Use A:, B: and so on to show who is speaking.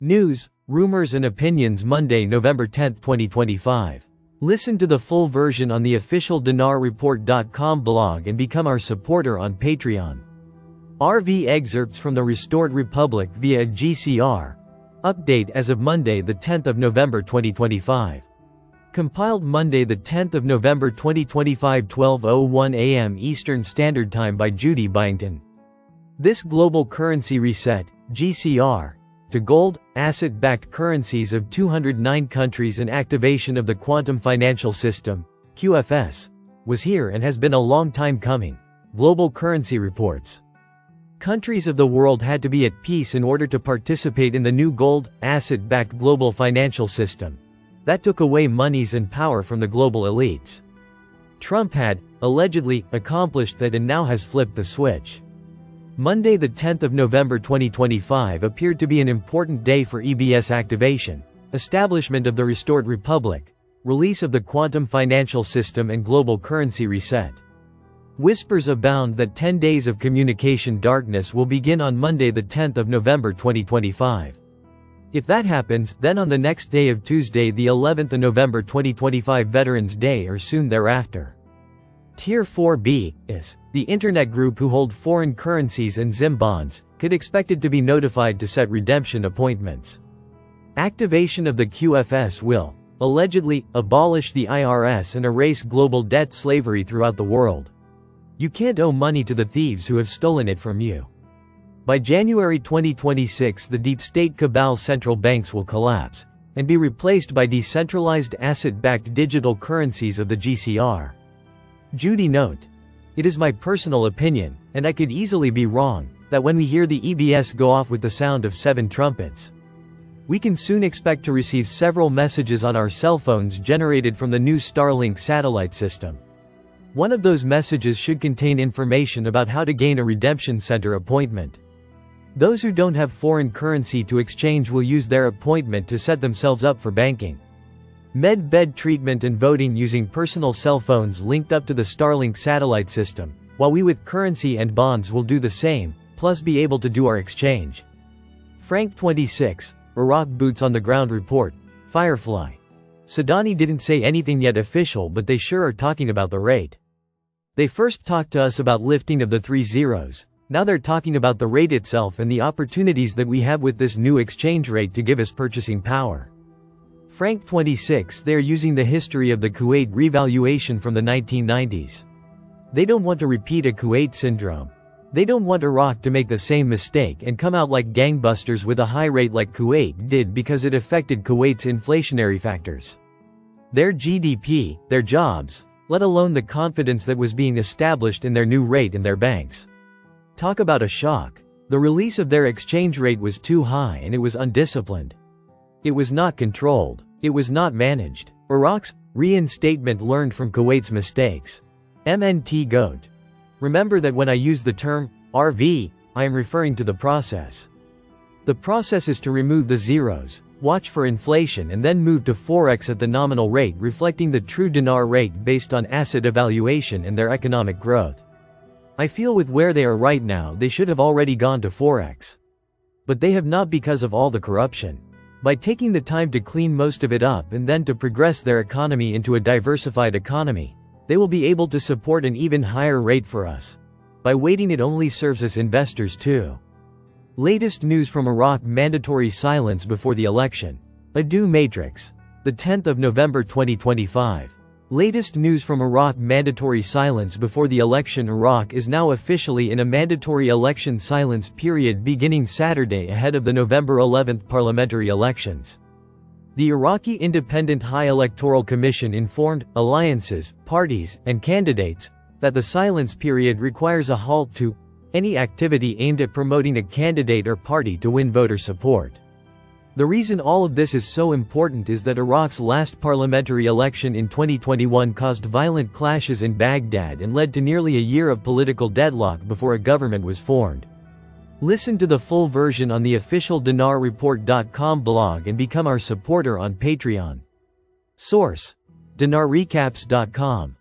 A: News, rumors and opinions Monday, November 10, 2025. Listen to the full version on the official dinarreport.com blog and become our supporter on Patreon. RV excerpts from the Restored Republic via GCR. Update as of Monday, the 10th of November 2025. Compiled Monday, the 10th of November 2025, 12:01 a.m. Eastern Standard Time by Judy Byington. This global currency reset, GCR, to gold, asset-backed currencies of 209 countries and activation of the quantum financial system, QFS, was here and has been a long time coming, Global Currency reports. Countries of the world had to be at peace in order to participate in the new gold, asset-backed global financial system. That took away monies and power from the global elites. Trump had, allegedly, accomplished that and now has flipped the switch. Monday, the 10th of November 2025 appeared to be an important day for EBS activation, establishment of the Restored Republic, release of the quantum financial system and global currency reset. Whispers abound that 10 days of communication darkness will begin on Monday, the 10th of November 2025. If that happens, then on the next day of Tuesday, the 11th of November 2025 Veterans Day or soon thereafter. Tier 4B is the internet group who hold foreign currencies and ZIM bonds, could expected to be notified to set redemption appointments. Activation of the QFS will, allegedly, abolish the IRS and erase global debt slavery throughout the world. You can't owe money to the thieves who have stolen it from you. By January 2026, the deep state cabal central banks will collapse and be replaced by decentralized asset-backed digital currencies of the GCR. Judy note. It is my personal opinion, and I could easily be wrong, that when we hear the EBS go off with the sound of 7 trumpets, we can soon expect to receive several messages on our cell phones generated from the new Starlink satellite system. One of those messages should contain information about how to gain a redemption center appointment. Those who don't have foreign currency to exchange will use their appointment to set themselves up for banking. Bed treatment and voting using personal cell phones linked up to the Starlink satellite system, while we with currency and bonds will do the same, plus be able to do our exchange. Frank 26, Iraq Boots on the Ground Report, Firefly. Sudani didn't say anything yet official, but they sure are talking about the rate. They first talked to us about lifting of the 3 zeros, now they're talking about the rate itself and the opportunities that we have with this new exchange rate to give us purchasing power. Frank 26, they're using the history of the Kuwait revaluation from the 1990s. They don't want to repeat a Kuwait syndrome. They don't want Iraq to make the same mistake and come out like gangbusters with a high rate like Kuwait did because it affected Kuwait's inflationary factors. Their GDP, their jobs, let alone the confidence that was being established in their new rate in their banks. Talk about a shock. The release of their exchange rate was too high and it was undisciplined. It was not controlled. It was not managed. Iraq's reinstatement learned from Kuwait's mistakes. MNT GOAT. Remember that when I use the term RV, I am referring to the process. The process is to remove the zeros, watch for inflation and then move to Forex at the nominal rate reflecting the true dinar rate based on asset evaluation and their economic growth. I feel with where they are right now they should have already gone to Forex. But they have not because of all the corruption. By taking the time to clean most of it up and then to progress their economy into a diversified economy, they will be able to support an even higher rate for us. By waiting it only serves us investors too. Latest news from Iraq: mandatory silence before the election. Adu Matrix. The 10th of November 2025. Latest news from Iraq: mandatory silence before the election. Iraq is now officially in a mandatory election silence period beginning Saturday ahead of the November 11th parliamentary elections. The Iraqi Independent High Electoral Commission informed alliances, parties, and candidates that the silence period requires a halt to any activity aimed at promoting a candidate or party to win voter support. The reason all of this is so important is that Iraq's last parliamentary election in 2021 caused violent clashes in Baghdad and led to nearly a year of political deadlock before a government was formed. Listen to the full version on the official dinarreport.com blog and become our supporter on Patreon. Source: dinarrecaps.com